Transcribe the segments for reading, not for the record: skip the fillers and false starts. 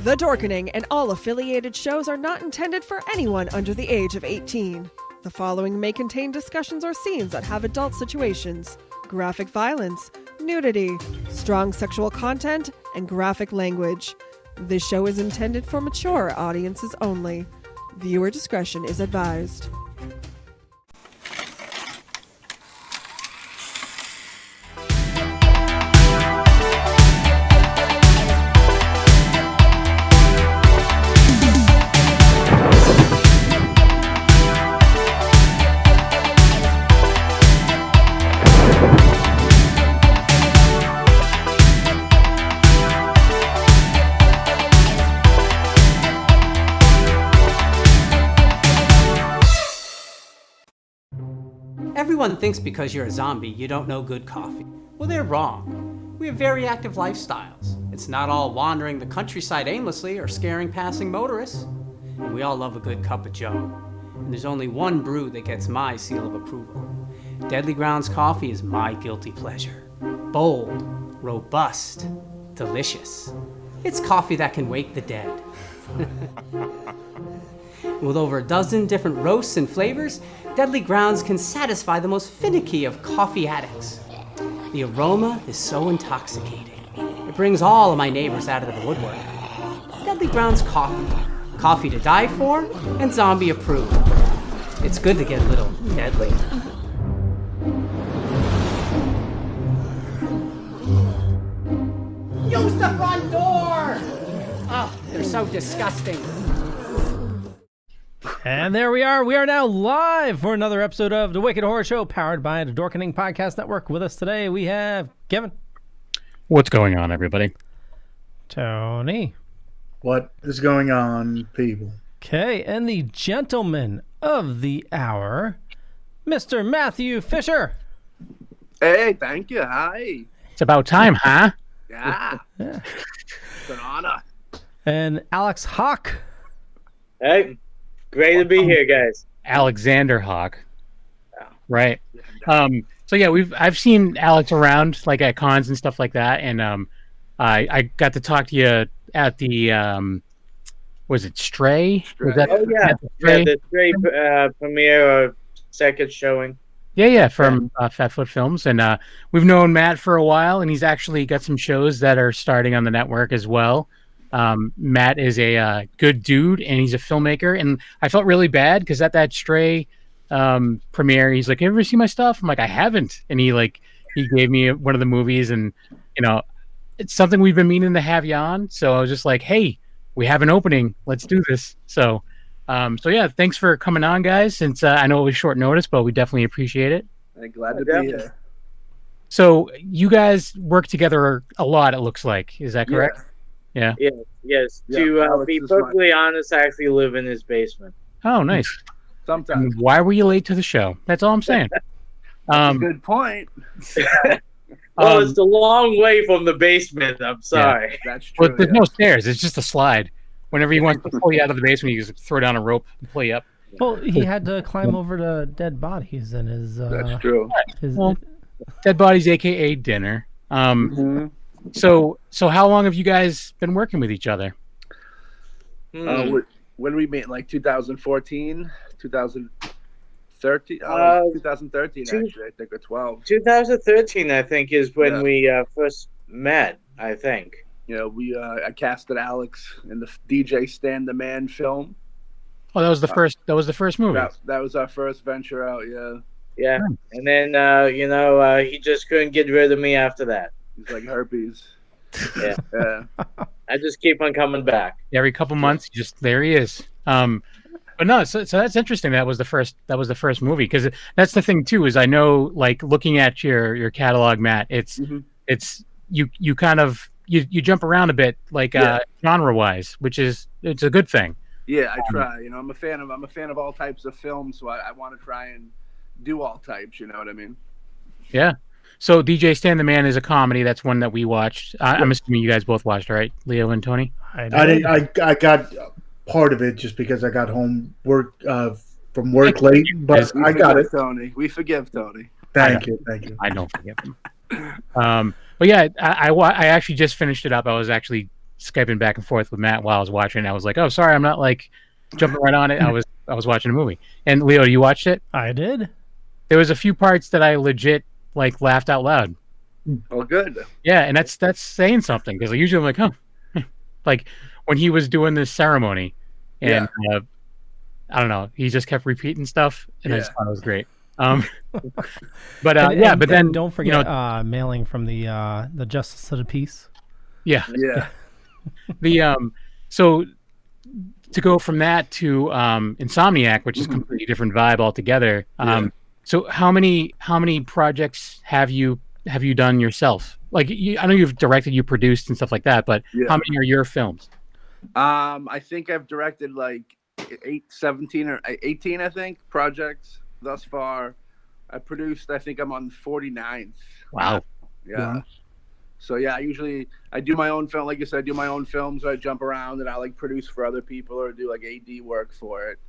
The Dorkening and all affiliated shows are not intended for anyone under the age of 18. The following may contain discussions or scenes that have adult situations, graphic violence, nudity, strong sexual content, and graphic language. This show is intended for mature audiences only. Viewer discretion is advised. Everyone thinks because you're a zombie, you don't know good coffee. Well, they're wrong. We have very active lifestyles. It's not all wandering the countryside aimlessly or scaring passing motorists. And we all love a good cup of joe. And there's only one brew that gets my seal of approval. Deadly Grounds coffee is my guilty pleasure. Bold, robust, delicious. It's coffee that can wake the dead. With over a dozen different roasts and flavors, Deadly Grounds can satisfy the most finicky of coffee addicts. The aroma is so intoxicating. It brings all of my neighbors out of the woodwork. Deadly Grounds coffee. Coffee to die for and zombie approved. It's good to get a little deadly. Use the front door! Oh, they're so disgusting. And there we are. We are now live for another episode of The Wicked Horror Show, powered by the Dorkening Podcast Network. With us today, we have Kevin. What's going on, everybody? Tony. What is going on, people? Okay, and the gentleman of the hour, Mr. Mathew Fisher. Hey, thank you. Hi. It's about time, huh? Yeah. It's an honor. And Alex Hauck. Hey. Great to be here, guys. Alexander Hauck. Right. So yeah, I've seen Alex around like at cons and stuff like that, and I got to talk to you at the was it Stray? Was that, the Stray premiere or second showing. Yeah, from Fatfoot Films, and we've known Matt for a while, and he's actually got some shows that are starting on the network as well. Matt is a good dude, and he's a filmmaker, and I felt really bad because at that Stray premiere, he's like, "You ever see my stuff?" I'm like, "I haven't," and he gave me one of the movies, and it's something we've been meaning to have you on. So I was just like, "Hey, we have an opening, let's do this." So yeah, thanks for coming on, guys. Since I know it was short notice, but we definitely appreciate it. I'm glad to be here. So you guys work together a lot, it looks like. Is that correct? Yeah. Yes. To be perfectly honest, I actually live in his basement. Oh, nice. Sometimes. Why were you late to the show? That's all I'm saying. That's a good point. Well, it's a long way from the basement. I'm sorry. Yeah, that's true. Well, there's no stairs. It's just a slide. Whenever he wants to pull you out of the basement, you just throw down a rope and pull you up. Well, he had to climb over to dead bodies and his. That's true. Well, dead bodies, aka dinner. So how long have you guys been working with each other? When we met, like 2014, 2013, like 2013 actually, I think, or 12. 2013, I think, is when we first met. I think. I casted Alex in the DJ Stand the Man film. Oh, that was the first. That was the first movie. That was our first venture out. Yeah. Yeah, and then he just couldn't get rid of me after that. He's like herpes. Yeah. Yeah. I just keep on coming back. Every couple months, there he is. But no, so that's interesting. That was the first movie, because that's the thing too. Is I know, like, looking at your catalog, Matt. It's you kind of you jump around a bit, like genre wise, which is it's a good thing. Yeah, I try. I'm a fan of all types of films, so I want to try and do all types. You know what I mean? Yeah. So DJ Stan the Man is a comedy. That's one that we watched. I'm assuming you guys both watched, right, Leo and Tony? I got part of it just because I got home from work late, but I got it. Tony, we forgive Tony. Thank you. I don't forgive him. But yeah, I actually just finished it up. I was actually Skyping back and forth with Matt while I was watching. I was like, "Oh, sorry, I'm not like jumping right on it. I was watching a movie." And Leo, you watched it? I did. There was a few parts that I legit like laughed out loud. Oh, good. Yeah, and that's saying something, because usually I'm like, "Huh," like when he was doing this ceremony, and I don't know, he just kept repeating stuff, and I just thought it was great. But then don't forget mailing from the Justice of the Peace. Yeah. So to go from that to Insomniac, which is a completely different vibe altogether. So how many projects have you done yourself? Like, I know you've directed, you produced, and stuff like that, but how many are your films? I think I've directed like 17 or 18, I think, projects thus far. I produced, I think I'm on 49th. Wow. Yeah. So yeah, I do my own film. Like you said, I do my own films. I jump around and I like produce for other people or do like AD work for it.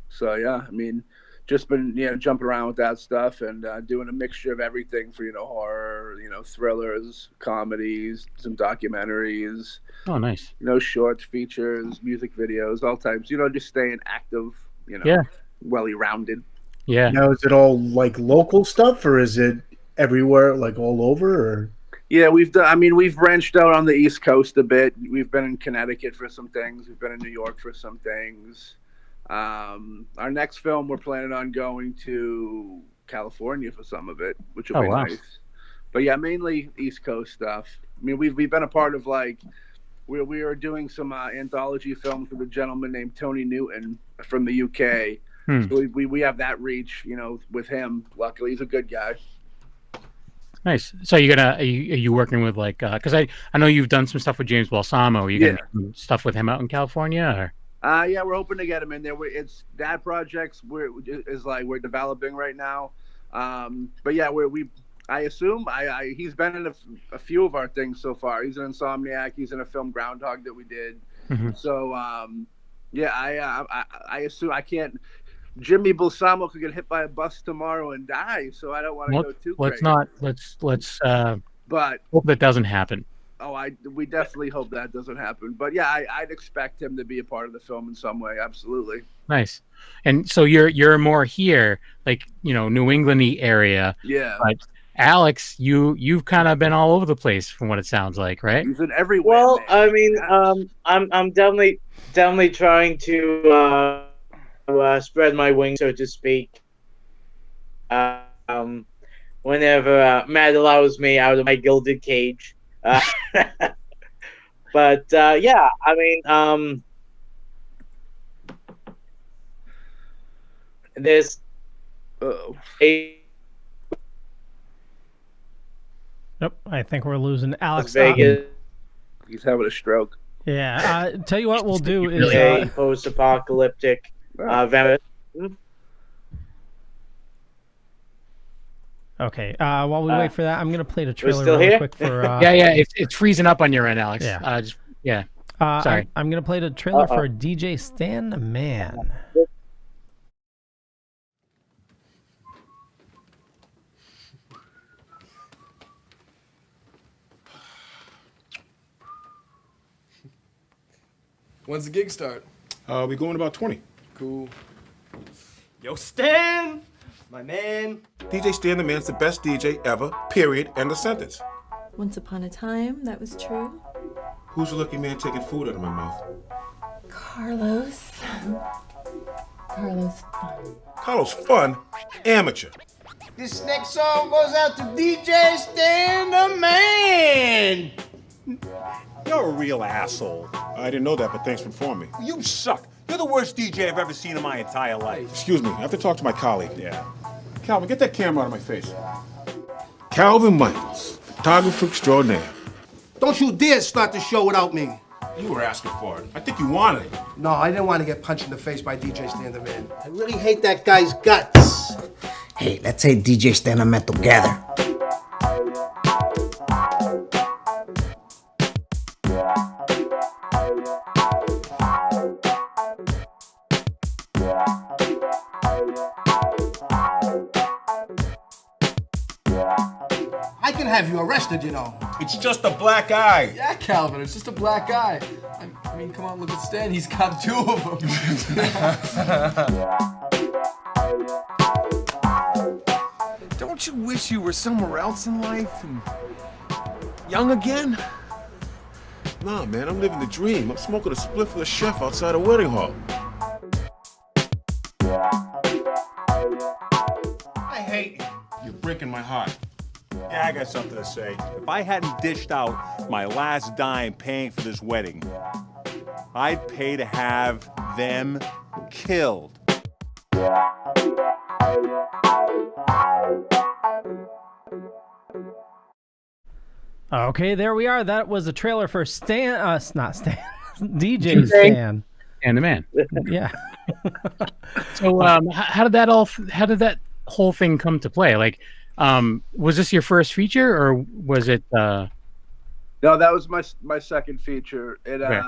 So yeah, I mean, just been jumping around with that stuff and doing a mixture of everything for horror, thrillers, comedies, some documentaries. Oh, nice. Shorts, features, music videos, all types. Just staying active. Well-rounded. Yeah. Now, is it all like local stuff, or is it everywhere, like all over? Or yeah, we've branched out on the East Coast a bit. We've been in Connecticut for some things. We've been in New York for some things. Our next film, we're planning on going to California for some of it, which will be nice. But yeah, mainly East Coast stuff. I mean, we've been a part of we are doing some anthology films with a gentleman named Tony Newton from the UK. So we have that reach, with him. Luckily, he's a good guy. Nice. So are you working with because I know you've done some stuff with James Balsamo. Are you gonna do stuff with him out in California, or? Yeah, we're hoping to get him in there. It's that projects we're developing right now. But yeah, I assume he's been in a few of our things so far. He's in Insomniac. He's in a film Groundhog that we did. So I assume I can't. Jimmy Balsamo could get hit by a bus tomorrow and die, so I don't want to go too crazy. Let's but hope that doesn't happen. We definitely hope that doesn't happen. But yeah, I'd expect him to be a part of the film in some way. Absolutely. Nice. And so you're more here, like New England-y area. Yeah. But Alex, you've kind of been all over the place from what it sounds like, right? He's in everywhere. Well, man. I mean, I'm definitely trying to spread my wings, so to speak. Whenever Matt allows me out of my gilded cage. But yeah, I mean, there's Nope, I think we're losing Alex. Vegas. He's having a stroke. Yeah. Tell you what we'll do is a post-apocalyptic Okay. While we wait for that, I'm gonna play the trailer still really here? quick for. Yeah. It's freezing up on your end, Alex. Yeah. Sorry. I'm gonna play the trailer for DJ Stan the Man. When's the gig start? We go in about 20. Cool. Yo, Stan! My man. DJ Stan the Man's the best DJ ever, period, end of sentence. Once upon a time, that was true. Who's the lucky man taking food out of my mouth? Carlos. Carlos Fun. Carlos Fun? Amateur. This next song goes out to DJ Stan the Man. You're a real asshole. I didn't know that, but thanks for informing me. You suck. You're the worst DJ I've ever seen in my entire life. Excuse me, I have to talk to my colleague. Yeah. Calvin, get that camera out of my face. Calvin Michaels, photographer extraordinaire. Don't you dare start the show without me. You were asking for it. I think you wanted it. No, I didn't want to get punched in the face by DJ Stan the Man. I really hate that guy's guts. Hey, let's say DJ Stan the Man together. I can have you arrested, you know. It's just a black eye. Yeah, Calvin, it's just a black eye. I mean, come on, look at Stan. He's got 2 of them. Don't you wish you were somewhere else in life and young again? Nah, man, I'm living the dream. I'm smoking a spliff with a chef outside a wedding hall. I hate you. You're breaking my heart. Yeah, I got something to say. If I hadn't dished out my last dime paying for this wedding, I'd pay to have them killed. Okay, there we are. That was a trailer for Stan. Not Stan. DJ Stan. And the Man. Yeah. So, how did that whole thing come to play? Like, was this your first feature, or was it? No, that was my second feature. Okay.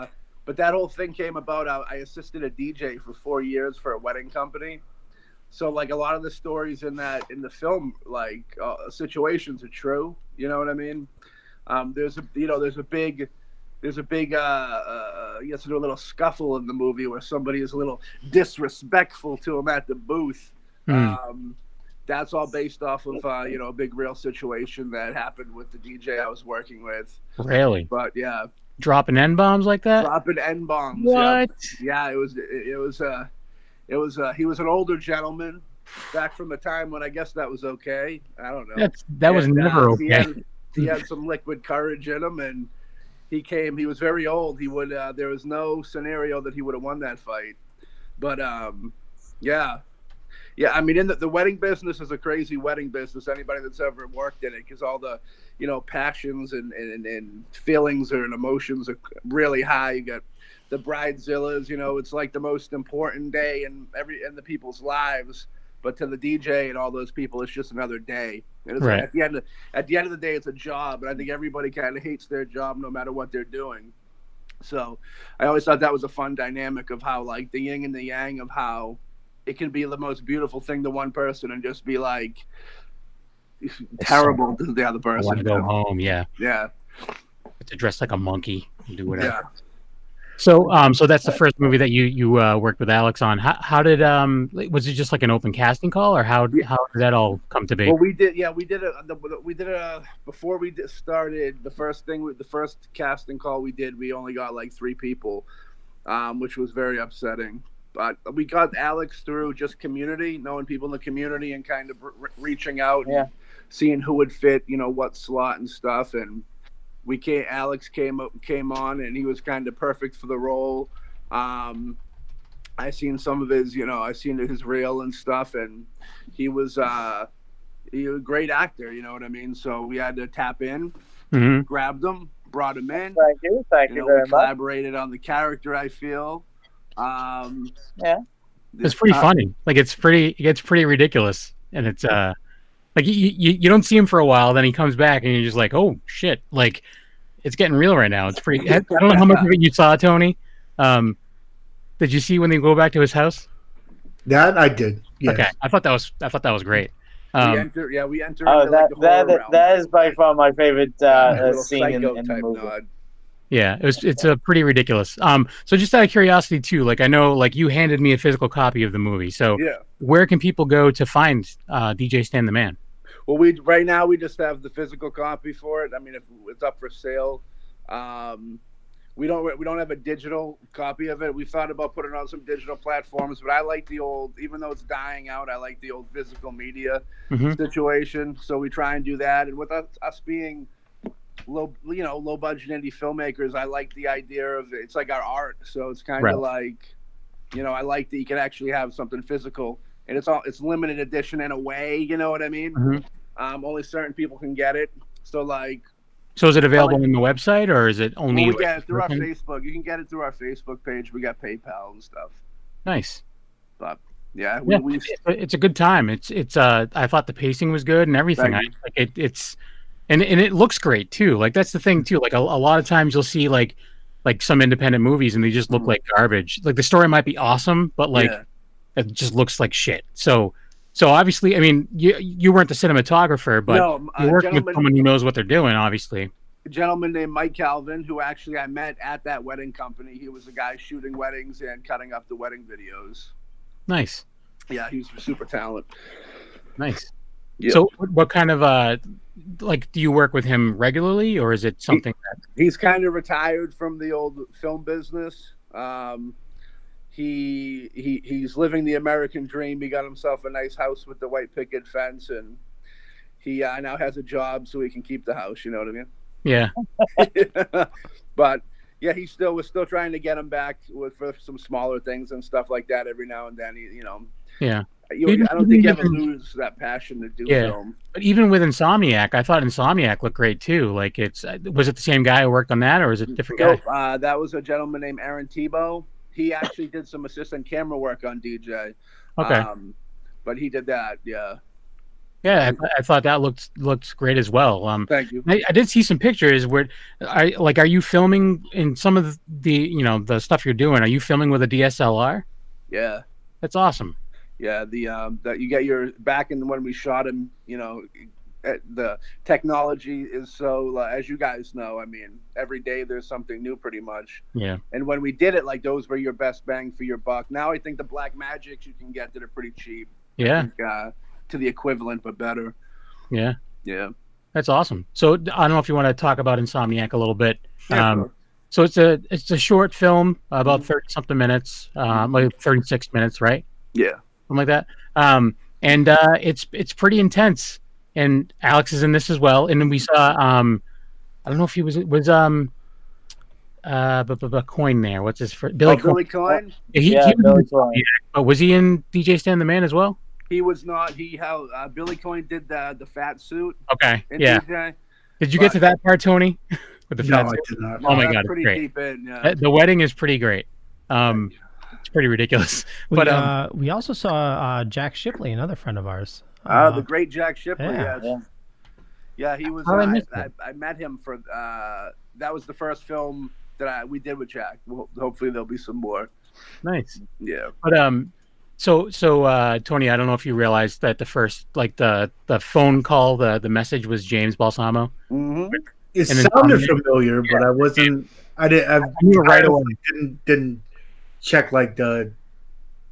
But that whole thing came about. I assisted a DJ for 4 years for a wedding company. So like a lot of the stories in the film, like situations are true. You know what I mean? There's a big you get to do a little scuffle in the movie where somebody is a little disrespectful to him at the booth. That's all based off of a big real situation that happened with the DJ I was working with. Really? But yeah. Dropping N-bombs like that? Dropping N-bombs. What? Yeah, he was an older gentleman back from the time when I guess that was okay. I don't know. That was never okay. He had some liquid courage in him, and he was very old. He would there was no scenario that he would have won that fight. But yeah. I mean, in the wedding business is a crazy wedding business. Anybody that's ever worked in it, because all the passions and feelings and emotions are really high. You got the bridezillas. It's like the most important day in the people's lives. But to the DJ and all those people, it's just another day. And it's right. At the end of the day, it's a job, and I think everybody kind of hates their job no matter what they're doing. So I always thought that was a fun dynamic of how like the yin and the yang of how it can be the most beautiful thing to one person and just be like terrible to the other person. I want to go home. Yeah. Yeah. To dress like a monkey and do whatever. Yeah. So that's the first movie that you worked with Alex on. How did was it just like an open casting call, or how did that all come to be? Well, we did before we started the first casting call we did. We only got like 3 people, which was very upsetting. But we got Alex through just community, knowing people in the community and kind of reaching out and seeing who would fit, what slot and stuff. And Alex came on, and he was kind of perfect for the role. I seen some of his, I seen his reel and stuff, and he was a great actor. You know what I mean? So we had to tap in, grabbed him, brought him in. Thank you very much. Collaborated on the character. I feel. It's pretty funny. Like it gets pretty ridiculous, and it's like you don't see him for a while, then he comes back, and you're just like, oh shit, like it's getting real right now. It's pretty. I don't know how much of it you saw, Tony. Did you see when they go back to his house? That I did. Yes. Okay, I thought that was great. We enter. Oh, that is by far my favorite scene in the movie. Yeah, it's a pretty ridiculous. So just out of curiosity too, like I know like you handed me a physical copy of the movie. So Yeah. where can people go to find DJ Stan the Man? Well, right now we just have the physical copy for it. I mean, if it's up for sale, we don't have a digital copy of it. We thought about putting it on some digital platforms, but I like the old, even though it's dying out, I like the old physical media situation. So we try and do that. And with us being low budget indie filmmakers, I like the idea of it's like our art. So it's kind of like, I like that you can actually have something physical, and it's limited edition in a way. You know what I mean? Only certain people can get it. So like. So is it available on the website, or is it only? Well, we get it through our Facebook. You can get it through our Facebook page. We got PayPal and stuff. Nice. But yeah, it's a good time. It's I thought the pacing was good and everything. And it looks great too. Like that's the thing too. Like a lot of times you'll see like some independent movies and they just look like garbage. Like the story might be awesome, but like it just looks like shit. So obviously, I mean, you weren't the cinematographer, but you're working with someone who knows what they're doing. Obviously, a gentleman named Mike Calvin, who actually I met at that wedding company. He was a guy shooting weddings and cutting up the wedding videos. Nice. Yeah, he's super talented. Nice. Yep. So what kind of do you work with him regularly, or is it something that he's kind of retired from the old film business? He's living the American dream. He got himself a nice house with the white picket fence, and he now has a job so he can keep the house. You know what I mean? Yeah. But yeah, we're still trying to get him back for some smaller things and stuff like that every now and then. Yeah. I don't think you ever lose that passion to do film. But even with Insomniac, I thought Insomniac looked great too. Like was it the same guy who worked on that, or is it a different guy? That was a gentleman named Aaron Tebow. He actually did some assistant camera work on DJ. Okay. But he did that, yeah. Yeah, I thought that looked great as well. Thank you. I did see some pictures where, are you filming in some of the the stuff you're doing? Are you filming with a DSLR? Yeah. That's awesome. Yeah, that you get your back in when we shot him. The technology is so as you guys know. I mean, every day there's something new, pretty much. Yeah. And when we did it, like those were your best bang for your buck. Now I think the Black Magics you can get that are pretty cheap. Yeah. I think, to the equivalent, but better. Yeah. Yeah. That's awesome. So I don't know if you want to talk about Insomniac a little bit. Yeah, sure. So it's a short film, about 30 something minutes, like 36 minutes, right? Yeah. Something like that. And it's pretty intense. And Alex is in this as well. And then we saw I don't know if he was Coyne there. What's his first? Billy Coyne? He Billy Coyne. But was he in DJ Stan the Man as well? He was not. Billy Coyne did the fat suit. Okay. Yeah. DJ, did you get to that part, Tony? With the fat I suit? did not. Oh my that's god, pretty it's great. deep in. Yeah. The wedding is pretty great. It's pretty ridiculous. But we also saw Jack Shipley, another friend of ours. The great Jack Shipley. Yeah. Yeah, he was. How did I miss I met him for. That was the first film that we did with Jack. Well, hopefully there'll be some more. Nice. Yeah. But so Tony, I don't know if you realized that the first the phone call, the message was James Balsamo. Mm-hmm. It sounded familiar, but I wasn't. I knew right away. Didn't check like the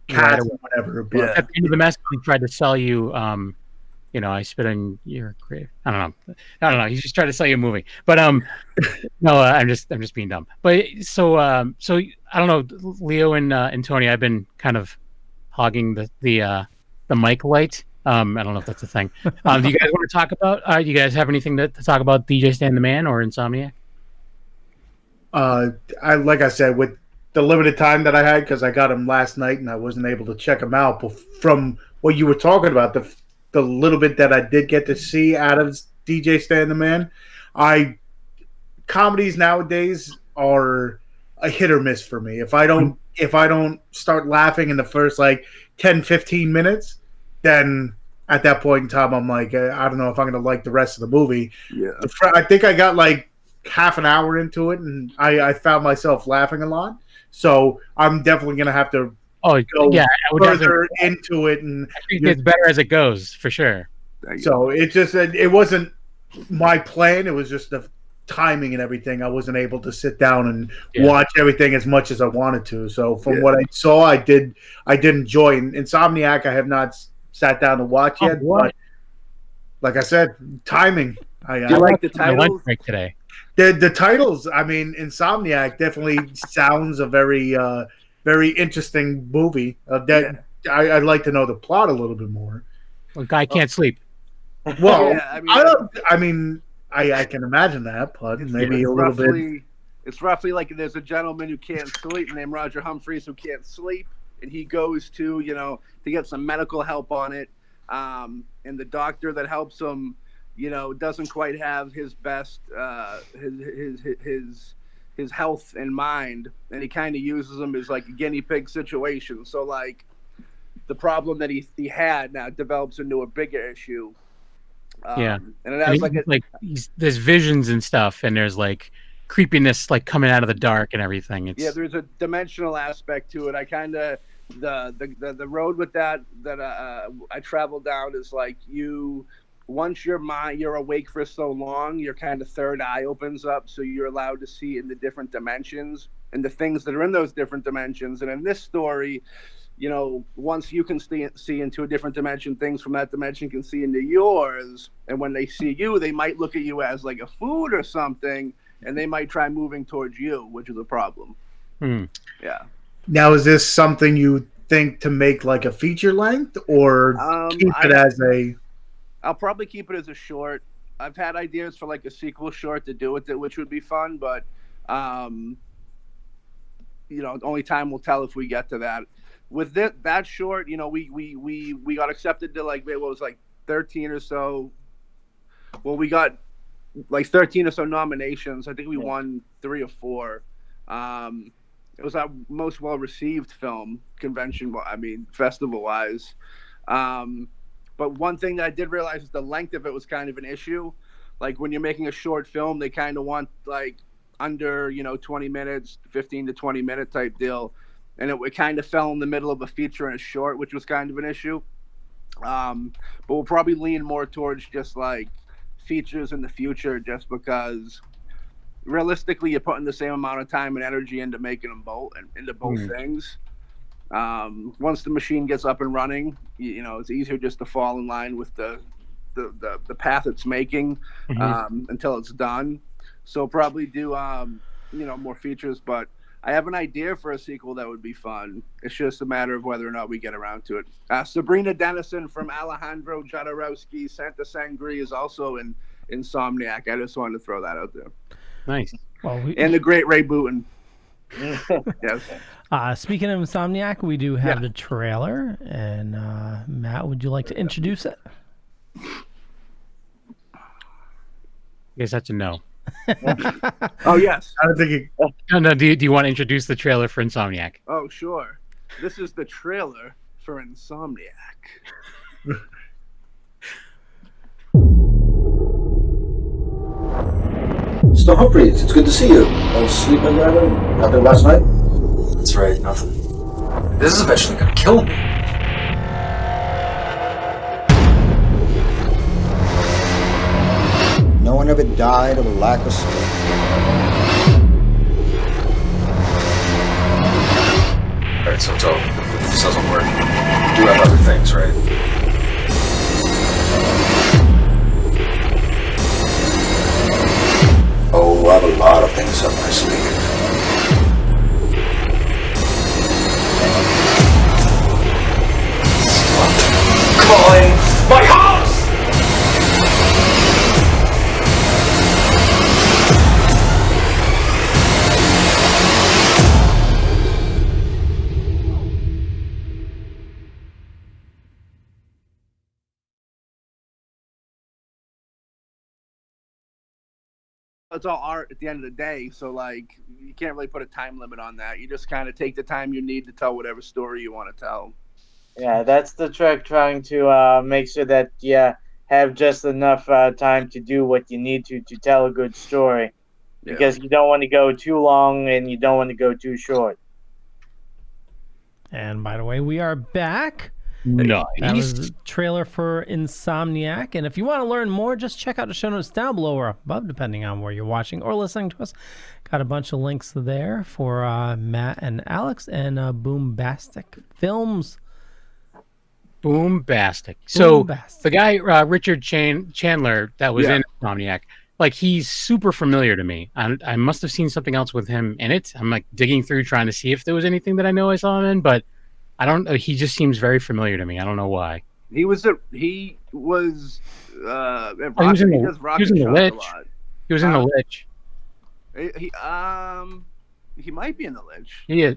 cast or whatever. But at the end of the message, he tried to sell you. I spit on your grave. I don't know. He's just trying to sell you a movie. But no, I'm just being dumb. But so I don't know, Leo and Tony. I've been kind of hogging the mic light. I don't know if that's a thing. Do you guys want to talk about? Do you guys have anything to talk about DJ Stan the Man or Insomniac? Like I said, with the limited time that I had, because I got him last night and I wasn't able to check him out. But from what you were talking about, the little bit that I did get to see out of DJ Stan the Man, comedies nowadays are a hit or miss for me. If I don't start laughing in the first 10, 15 minutes, then at that point in time, I'm like, I don't know if I'm going to like the rest of the movie. Yeah. I think I got half an hour into it, and I found myself laughing a lot. So I'm definitely going to have to go further into it. And I think it's better as it goes, for sure. So it wasn't my plan. It was just to timing and everything, I wasn't able to sit down and watch everything as much as I wanted to. So from what I saw, I did enjoy. Insomniac, I have not sat down to watch yet, but like I said, timing. Do you like the titles? Break today. The titles, I mean, Insomniac definitely sounds a very very interesting movie. I'd like to know the plot a little bit more. Well, guy can't sleep. Well, I can imagine that, but maybe a little bit. It's roughly like there's a gentleman who can't sleep named Roger Humphreys who can't sleep, and he goes to to get some medical help on it, and the doctor that helps him, doesn't quite have his best his health in mind, and he kind of uses him as like a guinea pig situation. So like the problem that he had now develops into a bigger issue. And it has there's visions and stuff, and there's like creepiness like coming out of the dark and everything. There's a dimensional aspect to it. I kind of the road with that I traveled down is like once you're awake for so long, your kind of third eye opens up, so you're allowed to see in the different dimensions and the things that are in those different dimensions. And in this story, once you can see into a different dimension, things from that dimension can see into yours. And when they see you, they might look at you as like a food or something, and they might try moving towards you, which is a problem. Yeah. Now, is this something you think to make like a feature length, or keep it as a... I'll probably keep it as a short. I've had ideas for like a sequel short to do with it, which would be fun, but only time will tell if we get to that. With that short, we got accepted to like, what was like 13 or so. Well, we got like 13 or so nominations. I think we won 3 or 4. It was our most well-received film festival-wise. But one thing that I did realize is the length of it was kind of an issue. Like when you're making a short film, they kind of want like under 20 minutes, 15 to 20 minute type deal. And it kind of fell in the middle of a feature and a short, which was kind of an issue. But we'll probably lean more towards just like features in the future, just because realistically, you're putting the same amount of time and energy into making them both things. Once the machine gets up and running, it's easier just to fall in line with the path it's making until it's done. So probably do more features, but I have an idea for a sequel that would be fun. It's just a matter of whether or not we get around to it. Sabrina Dennison from Alejandro Jodorowsky, Santa Sangre is also in Insomniac. I just wanted to throw that out there. Nice. And the great Ray Booten. Yes. Speaking of Insomniac, we do have the trailer, and Matt, would you like to introduce it? I guess that's a no. Oh yes. I don't think No. Do you want to introduce the trailer for Insomniac? Oh sure. This is the trailer for Insomniac. Mr. Humphreys, it's good to see you. No sleep in there? Nothing last night? That's right, nothing. This is eventually gonna kill me. No one ever died of a lack of sleep. Alright, so this doesn't work. You do have other things, right? Oh, I have a lot of things up my sleeve. Calling my house! It's all art at the end of the day, so like you can't really put a time limit on that. You just kind of take the time you need to tell whatever story you want to tell. Yeah, that's the trick, trying to make sure that you have just enough time to do what you need to tell a good story. Yeah. Because you don't want to go too long and you don't want to go too short. And by the way, we are back. That was Nice. the trailer for Insomniac. And if you want to learn more, just check out the show notes down below or above, depending on where you're watching or listening to us. Got a bunch of links there for Matt and Alex and Boombastic Films. Boombastic. So Boombastic. the guy Richard Chandler that was in Insomniac, like he's super familiar to me. I must have seen something else with him in it. I'm like digging through trying to see if there was anything that I know I saw him in, but I don't. He just seems very familiar to me. I don't know why. He was at he does was in the Lich. a lot. He was in the Lich. He might be in the Lich. Yeah.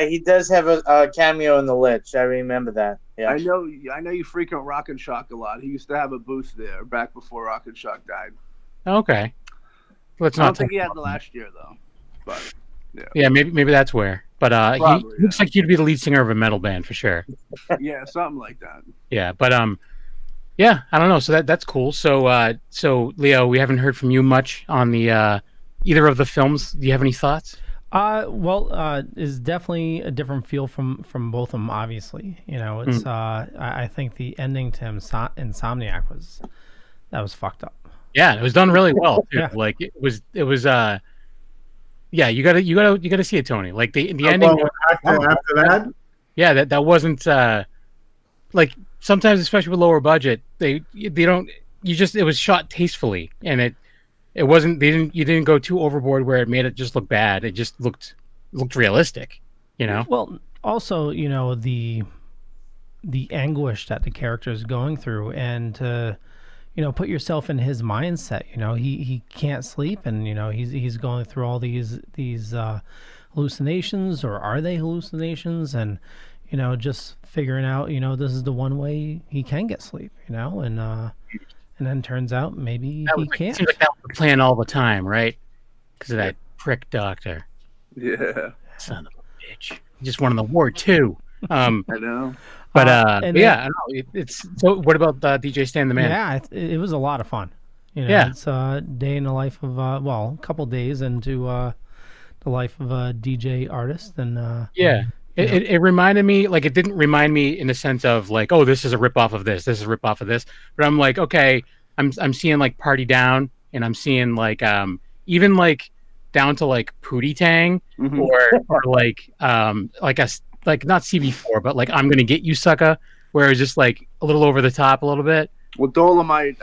He does have a cameo in the Lich. I remember that. Yeah. I know you frequent Rock and Shock a lot. He used to have a booth there back before Rock and Shock died. Okay. Let's I not don't think talk he had about the last year though. But yeah, maybe that's where. But Probably, he looks like you'd be the lead singer of a metal band for sure. yeah, something like that. Yeah, but yeah, I don't know. So that's cool. So Leo, we haven't heard from you much on the either of the films. Do you have any thoughts? Is definitely a different feel from both of them. Obviously, it's I think the ending to Insomniac was fucked up. Yeah, it was done really well too. Yeah. Like it was yeah, you gotta see it, Tony. Like the ending After that, yeah, that wasn't like sometimes, especially with lower budget, they don't. It was shot tastefully, and it wasn't. You didn't go too overboard where it made it just look bad. It just looked realistic, Well, also, the anguish that the character is going through, and to put yourself in his mindset. He can't sleep, and he's going through all these hallucinations, or are they hallucinations? And just figuring out this is the one way he can get sleep. And then turns out maybe he can't. Seems like that was the plan all the time, right? Because of that prick doctor. Yeah. Son of a bitch. He just won the war too. I know. But and yeah, I don't know. It's so. What about DJ Stan the Man? Yeah, it was a lot of fun. Yeah. It's a day in the life of a couple days into the life of a DJ artist, and yeah. It reminded me, like, it didn't remind me in the sense of like, oh, this is a rip off of this is a rip off of this. But I'm like, okay, I'm seeing like Party Down, and I'm seeing like even like down to like Pootie Tang, or like not CB4, but like I'm Gonna Get You Sucker, where it's just like a little over the top a little bit. Well, Dolomite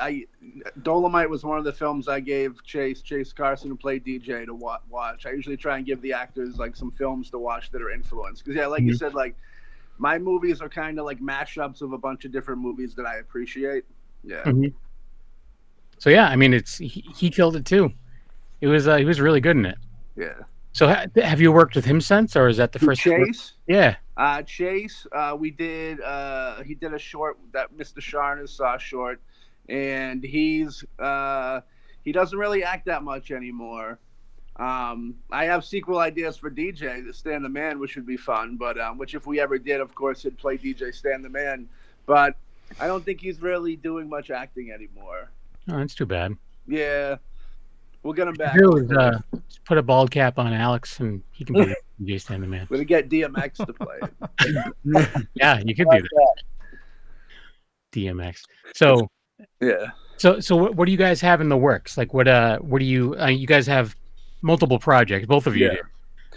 was one of the films I gave Chase Carson, who played DJ, to watch. I usually try and give the actors like some films to watch that are influenced. Because like you said, like my movies are kind of like mashups of a bunch of different movies that I appreciate. Yeah. Mm-hmm. So yeah, I mean, he killed it too. He was really good in it. Yeah. So have you worked with him since, or is that the first? Chase? Yeah. Chase, he did a short that Mr. Sharnas saw short, and he doesn't really act that much anymore. I have sequel ideas for DJ Stan the Man, which would be fun, but which if we ever did, of course, he'd play DJ Stan the Man. But I don't think he's really doing much acting anymore. Oh, that's too bad. Yeah. We'll get him back. Just put a bald cap on Alex, and he can be DJ Stan the Man. We're gonna get DMX to play it. Yeah, you could do that. DMX. So yeah. So what do you guys have in the works? Like what do you you guys have multiple projects, both of you do.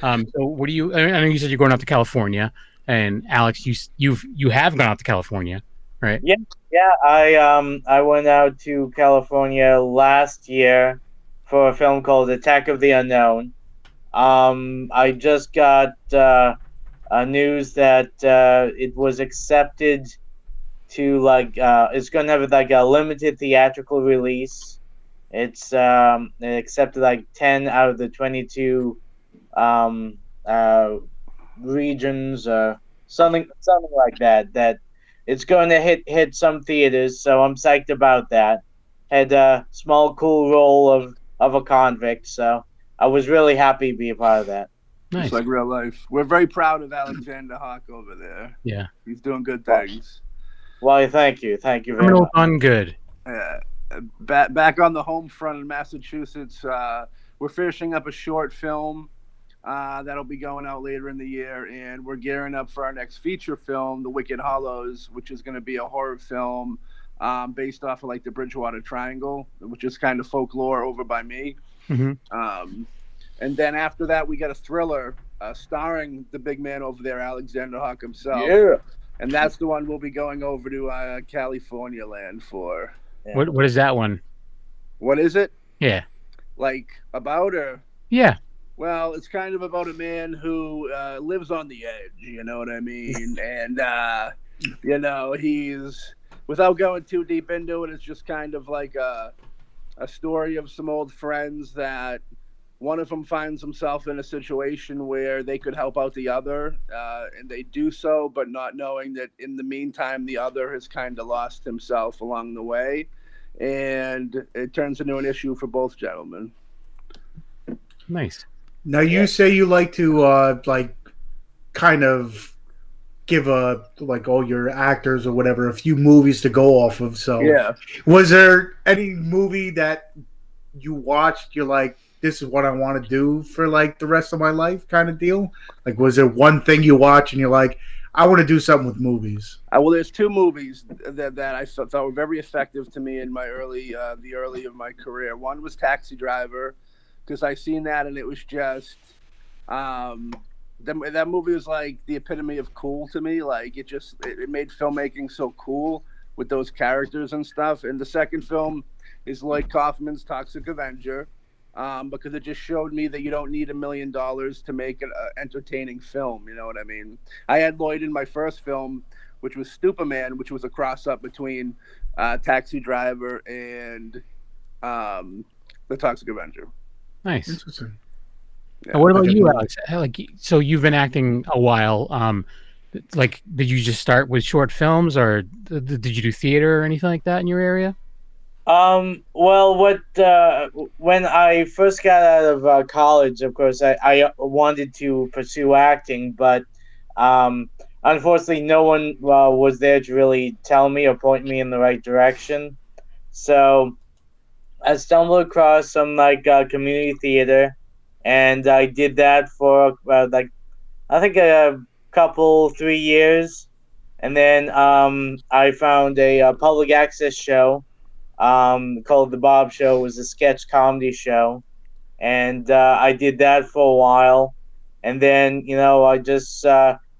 So what do you? I know you said you're going out to California, and Alex, you have gone out to California, right? Yeah. I went out to California last year for a film called Attack of the Unknown. I just got news that it was accepted to it's going to have like a limited theatrical release. It's it accepted like 10 out of the 22 regions, something like that. That it's going to hit some theaters, so I'm psyched about that. Had a small cool role of a convict, so I was really happy to be a part of that. Nice. It's like real life. We're very proud of Alexander Hauck over there. Yeah, he's doing good things. Well, thank you very much. Fun, good. Back on the home front in Massachusetts, we're finishing up a short film That'll be going out later in the year, and we're gearing up for our next feature film, The Wicked Hollows, which is going to be a horror film based off of like the Bridgewater Triangle, which is kind of folklore over by me. And then after that, we got a thriller starring the big man over there, Alexander Hauck himself. Yeah. And that's the one we'll be going over to California land for. Yeah. What is that one? What is it? Yeah. Like about her? Yeah. Well, it's kind of about a man who lives on the edge, you know what I mean? And, you know, he's, without going too deep into it, it's just kind of like a story of some old friends that one of them finds himself in a situation where they could help out the other, and they do so, but not knowing that in the meantime, the other has kind of lost himself along the way. And it turns into an issue for both gentlemen. Nice. Now you say you like to like kind of give all your actors or whatever a few movies to go off of. So yeah, was there any movie that you watched you're like, this is what I want to do for like the rest of my life kind of deal? Like, was there one thing you watch and you're like, I want to do something with movies? Well, there's two movies that I thought were very effective to me in my early of my career. One was Taxi Driver, because I seen that and it was just that movie was like the epitome of cool to me. Like it made filmmaking so cool with those characters and stuff. And the second film is Lloyd Kaufman's Toxic Avenger, because it just showed me that you don't need $1 million to make an entertaining film. You know what I mean? I had Lloyd in my first film, which was Stupaman, which was a cross up between Taxi Driver and the Toxic Avenger. Nice. Interesting. Yeah. What about you, Alex? Like, so you've been acting a while. Like, did you just start with short films, or did you do theater or anything like that in your area? Well, when I first got out of college, of course, I wanted to pursue acting, but unfortunately, no one was there to really tell me or point me in the right direction. So I stumbled across some community theater, and I did that for I think a couple 3 years, and then I found a public access show called The Bob Show. It was a sketch comedy show, and I did that for a while, and then I just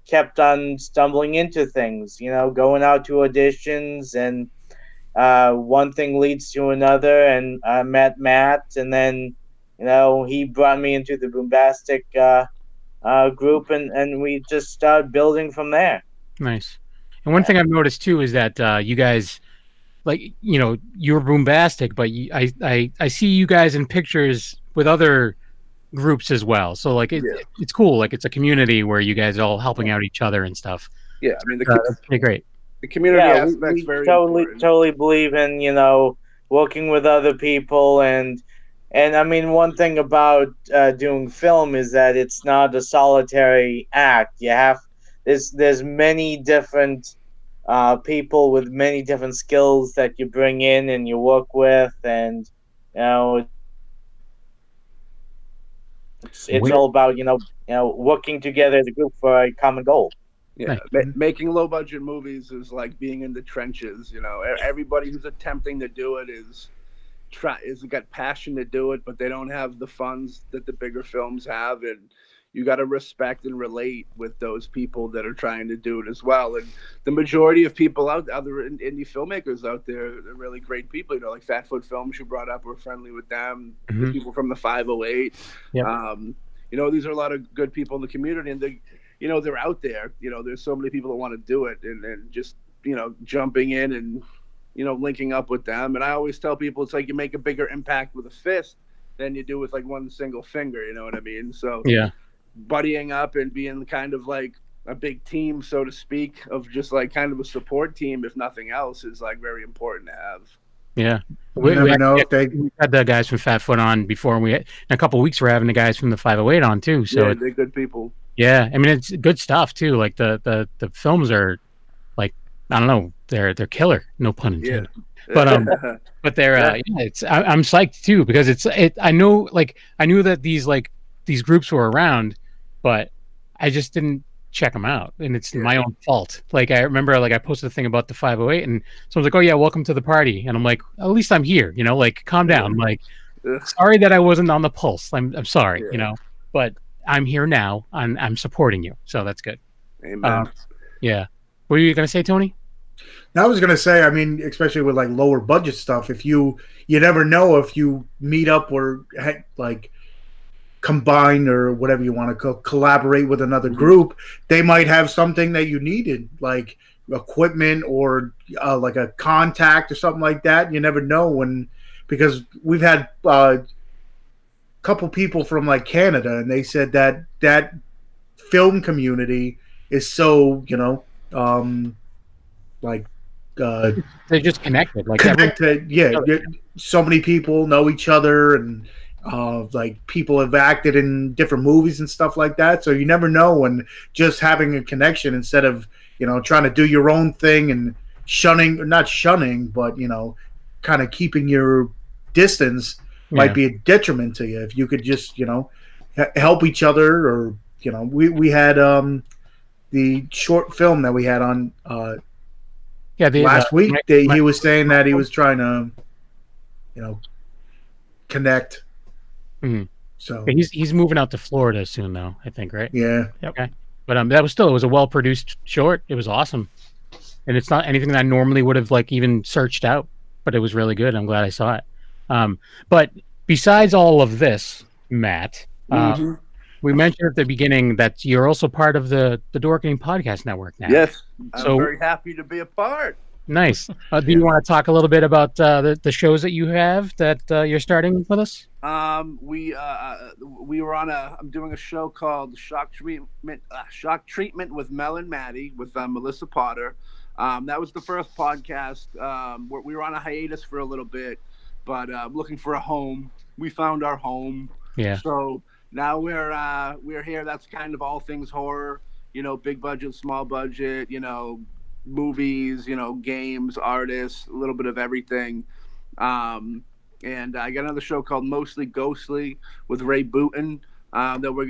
kept on stumbling into things, going out to auditions, and one thing leads to another, and I met Matt, and then he brought me into the Boombastic group, and we just started building from there. Nice. And one thing I've noticed too is that you guys, like, you're Boombastic, but I see you guys in pictures with other groups as well. So like it's cool. Like, it's a community where you guys are all helping out each other and stuff. Yeah, I mean that's pretty great. The community aspect's very important. Totally believe in working with other people, and I mean, one thing about doing film is that it's not a solitary act. There's many different people with many different skills that you bring in and you work with, and it's all about working together as a group for a common goal. Yeah, making low budget movies is like being in the trenches. Everybody who's attempting to do it is got passion to do it, but they don't have the funds that the bigger films have, and you got to respect and relate with those people that are trying to do it as well. And the majority of people other indie filmmakers out there are really great people. Like Fat Foot Films, you brought up, we're friendly with them. The people from the 508. Yep. These are a lot of good people in the community, and they're out there. There's so many people that want to do it, and just jumping in and linking up with them. And I always tell people, it's like you make a bigger impact with a fist than you do with like one single finger. You know what I mean? So yeah, buddying up and being kind of like a big team, so to speak, of just like kind of a support team, if nothing else, is like very important to have. Yeah, we had the guys from Fat Foot on before, and in a couple of weeks we're having the guys from the 508 on too. So yeah, they're good people. Yeah, I mean, it's good stuff too. Like the films are, like, I don't know, they're killer. No pun intended. Yeah. But they're I'm psyched too, because I knew that these like these groups were around, but I just didn't check them out, and it's my own fault. Like I remember, like I posted a thing about the 508, and someone's like, "Oh yeah, welcome to the party," and I'm like, "At least I'm here," like calm down. Like, sorry that I wasn't on the pulse. I'm sorry, but I'm here now, and I'm supporting you, so that's good. Amen. Yeah. What were you gonna say, Tony? I was gonna say, I mean, especially with like lower budget stuff, if you never know if you meet up or like combine or whatever you want to collaborate with another group, they might have something that you needed, like equipment or like a contact or something like that. You never know because we've had a couple people from like Canada, and they said that film community is so like they're just connected, like connected. So many people know each other, and like people have acted in different movies and stuff like that. So you never know, when just having a connection instead of trying to do your own thing and not shunning, but kind of keeping your distance might be a detriment to you. If you could just help each other, or we had the short film that we had on last week. He was saying that he was trying to connect. Mm-hmm. So he's moving out to Florida soon, though, I think, right? Yeah. Okay. But that was it was a well produced short. It was awesome, and it's not anything that I normally would have like even searched out, but it was really good. I'm glad I saw it. But besides all of this, Matt, we mentioned at the beginning that you're also part of the Dorkening Podcast Network now. Yes, I'm very happy to be a part. Nice. Do you want to talk a little bit about the shows that you have that you're starting with us? We were on I'm doing a show called Shock Treatment with Mel and Maddie with Melissa Potter. That was the first podcast. We were on a hiatus for a little bit, but looking for a home. We found our home. Yeah. So now we're here. That's kind of all things horror. Big budget, small budget. Movies, games, artists, a little bit of everything. And I got another show called Mostly Ghostly with Ray Booten that we're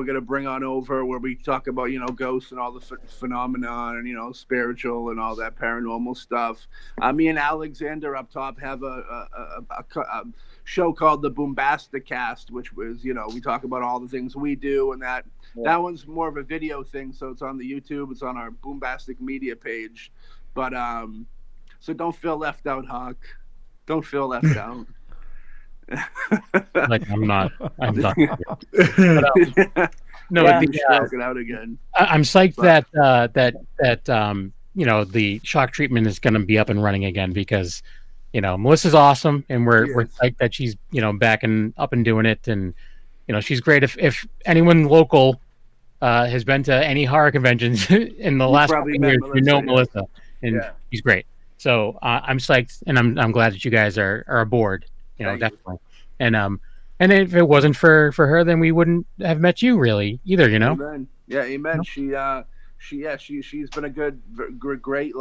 gonna bring on over, where we talk about ghosts and all the phenomenon and spiritual and all that paranormal stuff. Me and Alexander up top have a show called the Boombastic Cast, which was we talk about all the things we do, and that one's more of a video thing, so it's on the YouTube, it's on our Boombastic Media page. But so don't feel left out, Hauck. Don't feel left out. Like I'm not. But, no, yeah, it out again. I'm psyched that the Shock Treatment is going to be up and running again, because Melissa's awesome, and we're psyched that she's back and up and doing it, and she's great. If anyone local has been to any horror conventions in the last couple years, Melissa, Melissa, and she's great. So I'm psyched, and I'm glad that you guys are aboard. Definitely. And if it wasn't for her, then we wouldn't have met you really either. Amen. Yeah, amen. She's been a great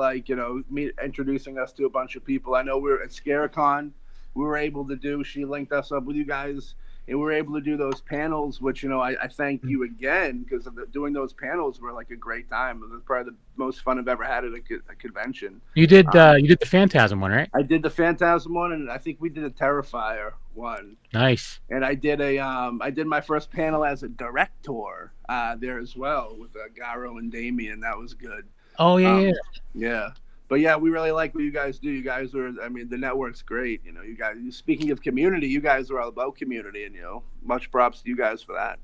me introducing us to a bunch of people. I know we were at Scarecon. We were able to do. She linked us up with you guys, and we were able to do those panels, which I thank you again, because doing those panels were like a great time. It was probably the most fun I've ever had at a convention. You did the Phantasm one, right? I did the Phantasm one, and I think we did a Terrifier one. Nice. And I did I did my first panel as a director there as well with Garo and Damien. That was good. Oh yeah. Yeah. But yeah, we really like what you guys do. You guys are, the network's great. You guys, speaking of community, you guys are all about community, and much props to you guys for that.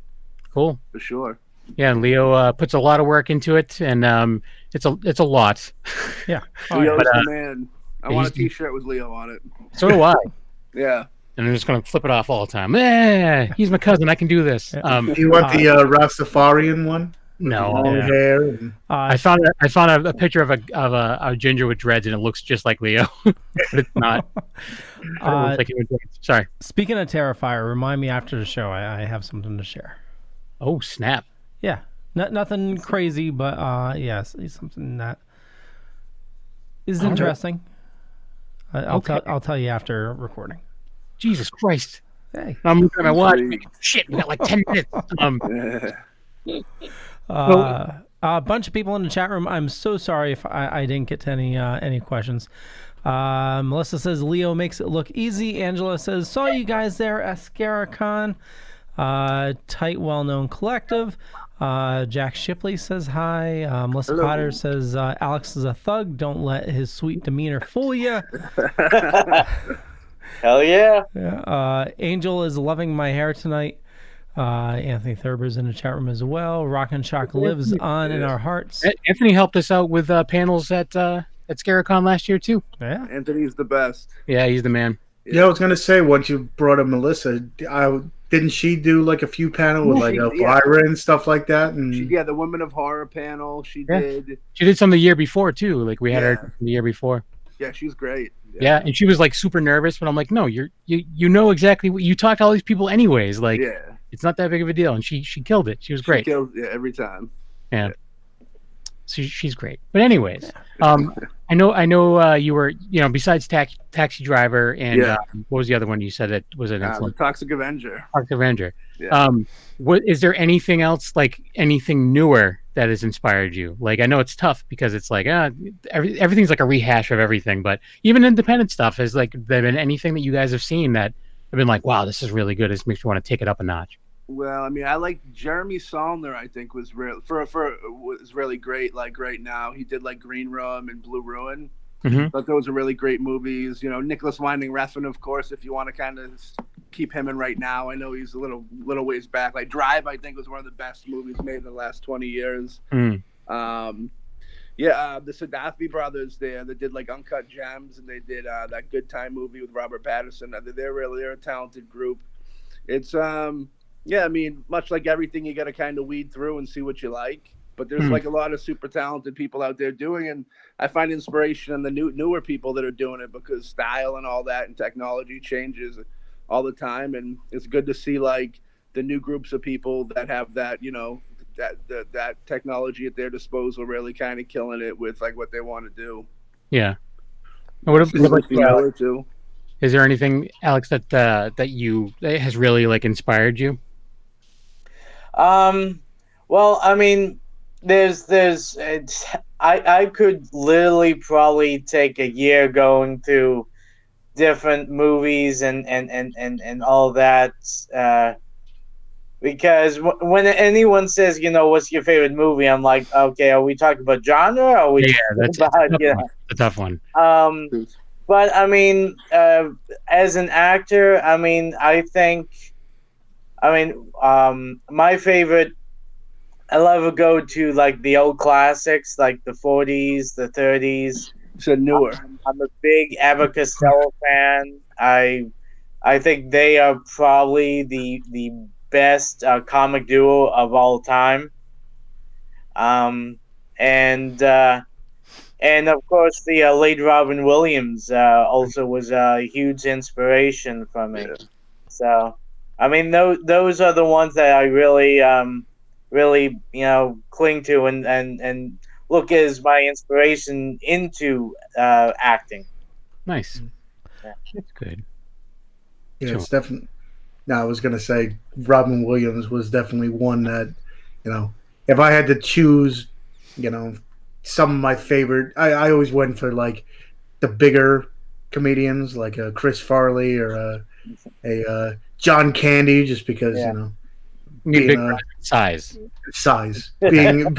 Cool. For sure. Yeah, and Leo puts a lot of work into it, and it's a lot. Yeah. Leo's the man. I want a T-shirt with Leo on it. So do I. Yeah. And I'm just gonna flip it off all the time. He's my cousin. I can do this. Do you want the Rastafarian one? No. Hair and... I found a picture of a ginger with dreads, and it looks just like Leo, but it's not. Sorry. Speaking of Terrifier, remind me after the show. I have something to share. Oh snap! Yeah, nothing crazy, but yes, something that is interesting. I'll tell you after recording. Jesus Christ! Hey. I'm looking at my watch. Shit, we got like 10 minutes. A bunch of people in the chat room. I'm so sorry if I didn't get to any questions. Melissa says Leo makes it look easy. Angela says saw you guys there at Scaricon. Tight, well-known collective. Jack Shipley says hi. Melissa Hello. Potter says Alex is a thug. Don't let his sweet demeanor fool you. Hell yeah. Angel is loving my hair tonight. Anthony Thurber's in the chat room as well. Rock and Shock lives on in our hearts. Anthony helped us out with panels at Scaricon last year too. Yeah, Anthony's the best. Yeah, he's the man. Yeah, I was gonna say once you brought up Melissa, didn't she do like a few panels with like Elvira and stuff like that? And The Women of Horror panel. She did. She did some the year before too. Like we had her the year before. Yeah, she's great. Yeah, and she was like super nervous, but I'm like, no, you know exactly what you talk to all these people anyways. Like, it's not that big of a deal, and she killed it. She was great. She killed every time. Yeah. So she's great. But anyways, I know you were, besides Taxi Driver and what was the other one you said that was an influence? Toxic Avenger. Toxic Avenger. Yeah. What is there anything else, like anything newer that has inspired you? Like, I know it's tough because it's like everything's like a rehash of everything, but even independent stuff has like there been anything that you guys have seen that have been like, wow, this is really good. This makes you want to take it up a notch. Well, I mean, I like Jeremy Saulner. I think was was really great. Like right now, he did like Green Room and Blue Ruin. Mm-hmm. But those are really great movies. Nicholas Winding Refn, of course, if you want to kind of keep him in right now. I know he's a little ways back. Like Drive, I think was one of the best movies made in the last 20 years. Mm. The Sadafi brothers there that did like Uncut Gems, and they did that Good Time movie with Robert Pattinson. They're a talented group. It's I mean, much like everything, you got to kind of weed through and see what you like. But there's like a lot of super talented people out there doing, and I find inspiration in the newer people that are doing it because style and all that and technology changes all the time, and it's good to see like the new groups of people that have that that technology at their disposal really kind of killing it with like what they want to do. Yeah. What about you, too? Is there anything, Alex, that has really like inspired you? Well, I mean, I could literally probably take a year going through different movies and all that, because when anyone says, what's your favorite movie, I'm like, okay, are we talking about genre? Or are we that's about, a tough one. But I mean, as an actor, I mean, my favorite, I love to go to like the old classics, like the 40s, the 30s. So newer. I'm a big Abbott Costello fan. I think they are probably the best comic duo of all time. And of course, the late Robin Williams also was a huge inspiration for me. Yeah. So, I mean, those are the ones that I really, cling to and look as my inspiration into acting. Nice. Yeah. That's good. Yeah, it's definitely. No, I was gonna say Robin Williams was definitely one that, if I had to choose, some of my favorite. I always went for like the bigger comedians, like Chris Farley or a John Candy, just because being size being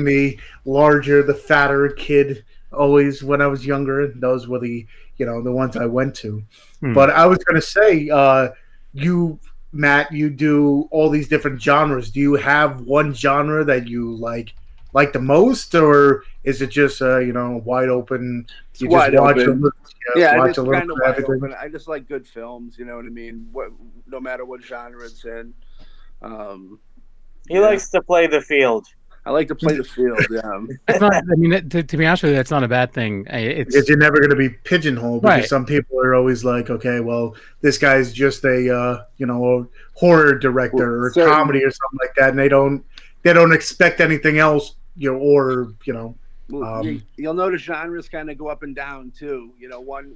the larger, the fatter kid. Always when I was younger, those were the the ones I went to. But I was gonna say, Matt, you do all these different genres. Do you have one genre that you like the most, or is it just wide open? You just wide watch open. watch a little kind of bit of wide everything. open. I just like good films. You know what I mean? No matter what genre it's in. He likes to play the field. I like to play the field. Yeah. It's not, I mean, to be honest with you, that's not a bad thing. Because you're never going to be pigeonholed. Because Right. some people are always like, okay, well, this guy's just a a horror director or comedy or something like that, and they don't expect anything else. Well, you'll notice genres kind of go up and down too. You know, one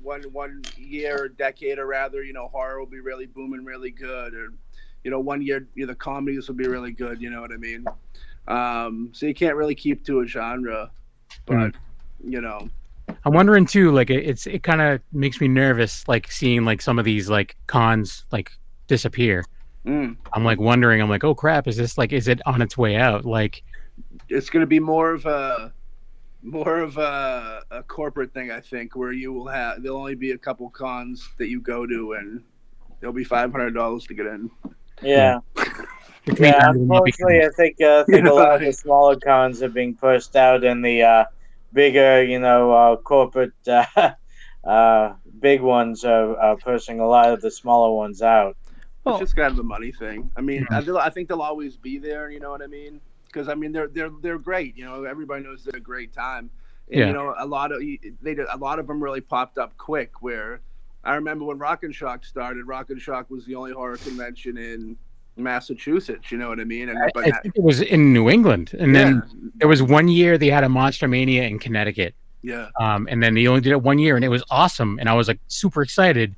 year or decade or rather, you know, horror will be really booming, really good, or you know, one year the comedies will be really good. You know what I mean? So you can't really keep to a genre, but you know. I'm wondering too, like it kind of makes me nervous, like seeing like some of these like cons like disappear. I'm like wondering, I'm like, oh crap, is it on its way out? Like, it's going to be more of a corporate thing, I think, where there'll only be a couple cons that you go to, and there'll be $500 to get in. Yeah. Yeah, unfortunately, I think a lot of the smaller cons are being pushed out, and the bigger, you know, corporate big ones are pushing a lot of the smaller ones out. It's just kind of a money thing. I mean, I think they'll always be there. You know what I mean? Because I mean, they're great. You know, everybody knows they're a great time. And you know, a lot of them really popped up quick. Where I remember when Rock and Shock started. Rock and Shock was the only horror convention in Massachusetts. You know what I mean? And I think it was in New England, and then there was one year they had a Monster Mania in Connecticut. Yeah. And then they only did it 1 year, and it was awesome, and I was like super excited,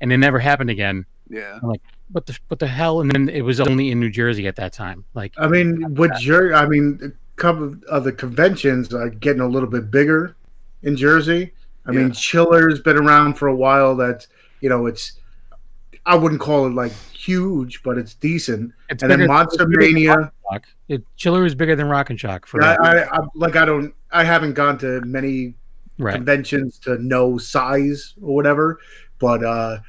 and it never happened again. Yeah. I'm like, what the hell? And then it was only in New Jersey at that time. Like, I mean, a couple of the conventions are getting a little bit bigger in Jersey. I mean, Chiller's been around for a while. That's, you know, I wouldn't call it like huge, but it's decent. And then Monster Mania. Chiller is bigger than Rock and Shock. I haven't gone to many conventions to know size or whatever, but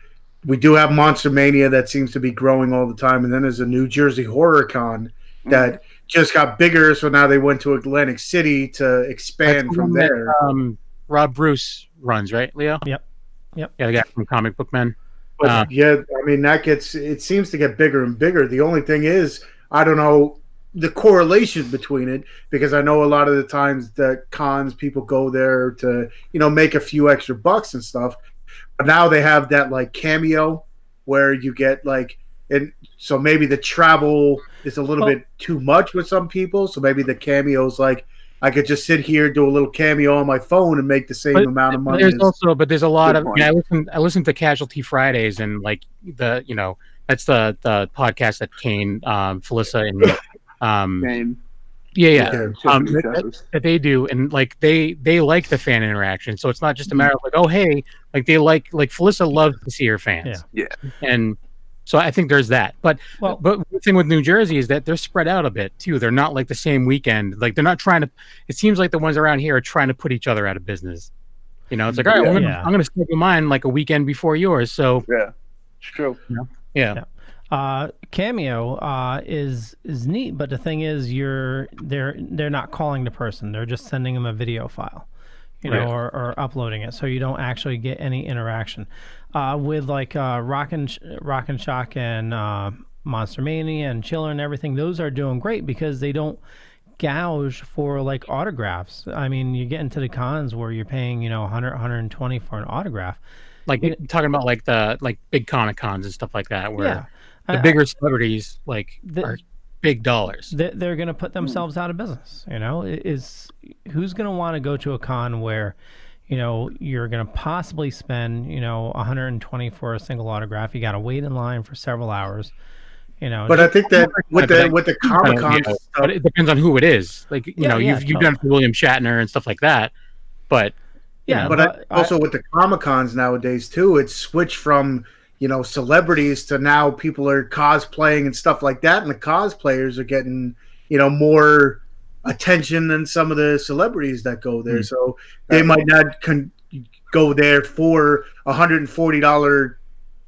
we do have Monster Mania that seems to be growing all the time, and then there's a New Jersey Horror Con that just got bigger. So now they went to Atlantic City to expand from there. That, Rob Bruce runs, right, Leo? Yep. Yeah, the guy from Comic Book Men. But I mean, it seems to get bigger and bigger. The only thing is, I don't know the correlation between it, because I know a lot of the times that cons, people go there to, you know, make a few extra bucks and stuff. But now they have that like cameo where you get like, and so maybe the travel is a little bit too much with some people. So maybe the cameo's like, I could just sit here, do a little cameo on my phone and make the same amount of money. There's a lot of, I listen to Casualty Fridays, and like that's the podcast that Kane, Felissa, and that they do, and like they like the fan interaction. So it's not just a matter of like, oh hey, like they like Felissa loves to see her fans. And so I think there's that. But the thing with New Jersey is that they're spread out a bit too. They're not like the same weekend. Like they're not trying to. It seems like the ones around here are trying to put each other out of business. You know, it's like, all right, I'm gonna schedule mine like a weekend before yours. So it's true. Yeah. Cameo is neat, but the thing is, they're not calling the person. They're just sending them a video file, you know, or uploading it, so you don't actually get any interaction. With like Rock and Shock and Monster Mania and Chiller and everything, those are doing great because they don't gouge for like autographs. I mean, you get into the cons where you're paying, you know, 100, 120 for an autograph. Like talking about like the big Comic Cons and stuff like that, where the bigger celebrities are big dollars. They're going to put themselves out of business. You know, who's going to want to go to a con where, you know, you're going to possibly spend, you know, 120 for a single autograph. You got to wait in line for several hours. You know, but I think that with the Comic Con stuff, but it depends on who it is. Like you've done it for William Shatner and stuff like that. But also with the Comic Cons nowadays too, it's switched from, you know, celebrities to now people are cosplaying and stuff like that, and the cosplayers are getting, you know, more attention than some of the celebrities that go there. So they might not go there for $140,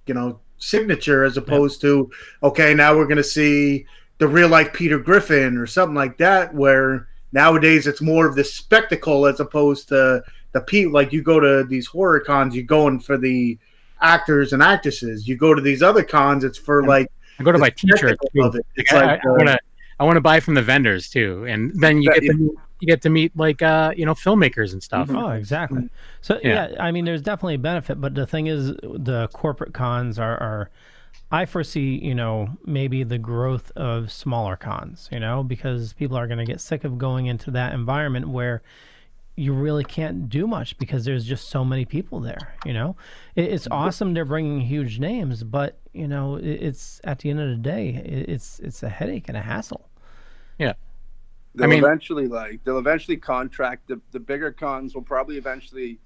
you know, signature, as opposed to, okay, now we're going to see the real life Peter Griffin or something like that, where nowadays it's more of the spectacle as opposed to the people. Like you go to these horror cons, you're going for the actors and actresses. You go to these other cons, it's for like, I go to buy t-shirts too. It's I want to buy from the vendors too, and then you get to meet like you know, filmmakers and stuff. Oh, exactly. So I mean, there's definitely a benefit, but the thing is, the corporate cons are I foresee, you know, maybe the growth of smaller cons, you know, because people are going to get sick of going into that environment where you really can't do much because there's just so many people there. It's awesome they're bringing huge names, but it's at the end of the day, it's a headache and a hassle. Yeah. They'll eventually contract the bigger cons will probably eventually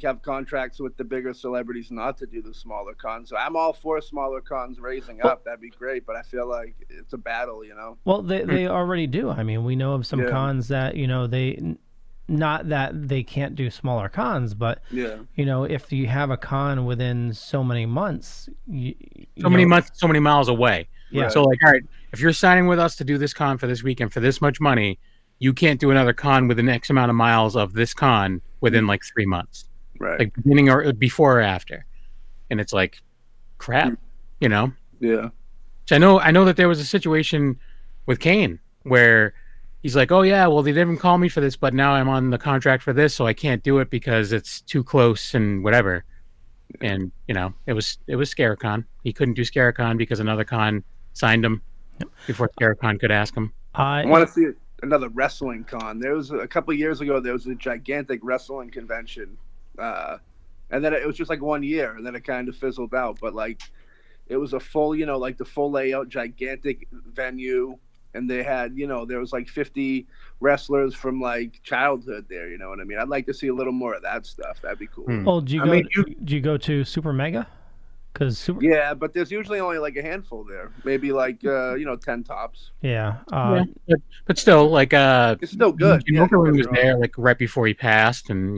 have contracts with the bigger celebrities not to do the smaller cons. So I'm all for smaller cons raising up. That'd be great, but I feel like it's a battle, Well, they already do. I mean, we know of some cons that, they not that they can't do smaller cons, but if you have a con within so many months, so many miles away. Yeah. So all right, if you're signing with us to do this con for this weekend for this much money, you can't do another con within X amount of miles of this con within 3 months. Right. Beginning or before or after. And it's crap, Yeah. So I know that there was a situation with Kane where he's like, oh yeah, well they didn't call me for this, but now I'm on the contract for this, so I can't do it because it's too close and whatever. And it was Scaricon. He couldn't do Scaricon because another con signed him before Scaricon could ask him. I want to see another wrestling con. There was a couple of years ago, there was a gigantic wrestling convention. And then it was just 1 year, and then it kind of fizzled out. But it was a full, the full layout, gigantic venue, and they had, there was 50 wrestlers from childhood there. You know what I mean? I'd like to see a little more of that stuff. That'd be cool. Well, do you go to Super Mega? Yeah, but there's usually only a handful there. Maybe 10 tops. Yeah. But still, it's still good. He was there right before he passed, and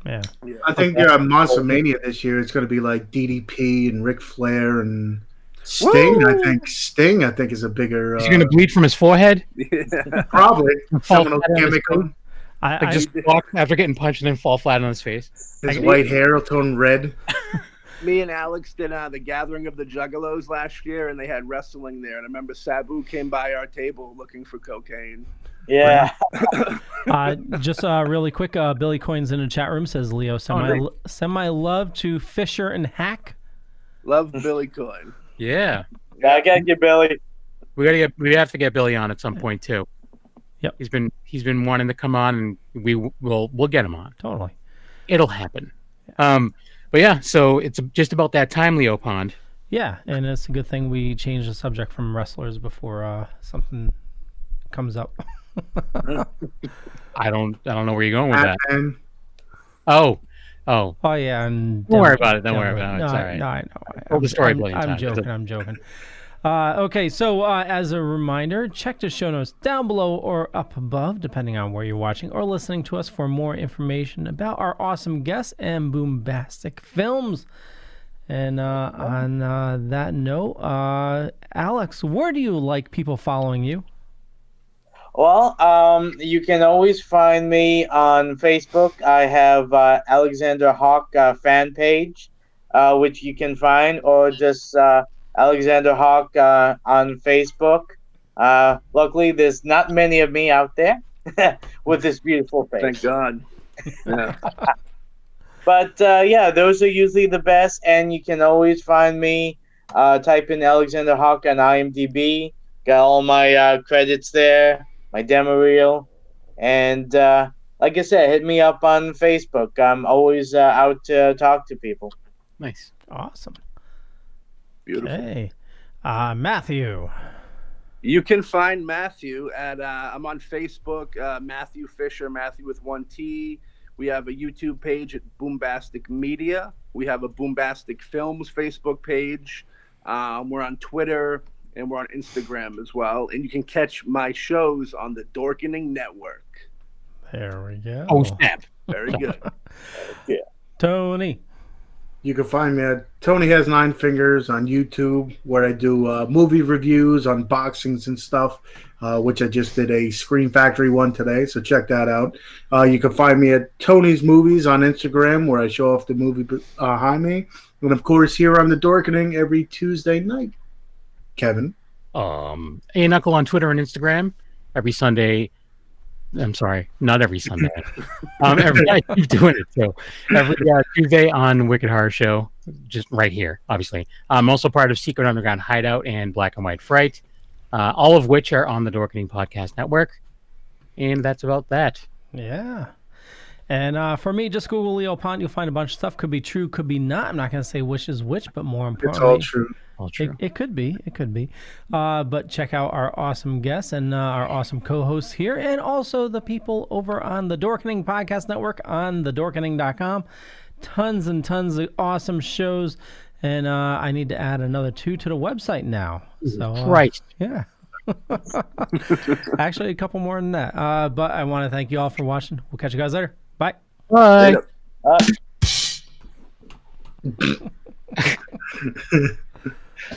Yeah. I think Monster Mania this year it's going to be DDP and Ric Flair and Sting. Woo! I think is a bigger. Is he going to bleed from his forehead? Yeah. Probably. Someone will gimmick him. Just walk after getting punched and then fall flat on his face. His white hair will turn red. Me and Alex did the Gathering of the Juggalos last year, and they had wrestling there. And I remember Sabu came by our table looking for cocaine. Yeah. Just really quick, Billy Coins in the chat room says, Leo, send my love to Fisher and Hauck. Love Billy Coin. Yeah. I gotta get Billy. We have to get Billy on at some point too. Yep. He's been wanting to come on, and we'll get him on. Totally. It'll happen. But yeah, so it's just about that time, Leo Pond. Yeah, and it's a good thing we changed the subject from wrestlers before something comes up. I don't know where you're going with that. Man. Oh yeah, and don't worry about it. Don't worry about it. It's all right. No, I know. Told the story a billion I'm times. joking. I'm joking. Okay, so as a reminder, check the show notes down below or up above, depending on where you're watching or listening to us for more information about our awesome guests and boombastic films. And on that note, Alex, where do you like people following you? Well, you can always find me on Facebook. I have Alexander Hauck fan page, which you can find, or just Alexander Hauck on Facebook. Luckily, there's not many of me out there with this beautiful face. Thank God. Yeah. But yeah, those are usually the best, and you can always find me. Type in Alexander Hauck on IMDb. Got all my credits there, my demo reel, and like I said, hit me up on Facebook. I'm always out to talk to people. Nice, awesome, beautiful. Hey, Mathew. You can find Mathew at I'm on Facebook, Mathew Fisher, Mathew with 1 T. We have a YouTube page at Boombastic Media. We have a Boombastic Films Facebook page. We're on Twitter and we're on Instagram as well. And you can catch my shows on the Dorkening Network. There we go. Oh, snap. Very good. Yeah. Tony. You can find me at Tony Has 9 Fingers on YouTube, where I do movie reviews, unboxings and stuff, which I just did a Screen Factory one today, so check that out. You can find me at Tony's Movies on Instagram, where I show off the movie behind me. And, of course, here on The Dorkening every Tuesday night. Kevin? A-Knuckle on Twitter and Instagram. Every Sunday... I'm sorry, not every Sunday. I keep doing it. So every Tuesday on Wicked Horror Show, just right here, obviously. I'm also part of Secret Underground Hideout and Black and White Fright, all of which are on the Dorkening Podcast Network. And that's about that. Yeah. And for me, just Google Leo Pont. You'll find a bunch of stuff. Could be true, could be not. I'm not going to say which is which, but more importantly, It's all true. It could be. It could be. But check out our awesome guests and our awesome co-hosts here, and also the people over on the Dorkening Podcast Network on thedorkening.com. Tons and tons of awesome shows, and I need to add another 2 to the website now. So Christ. yeah. Actually, a couple more than that. But I want to thank you all for watching. We'll catch you guys later. Bye. Bye. Later.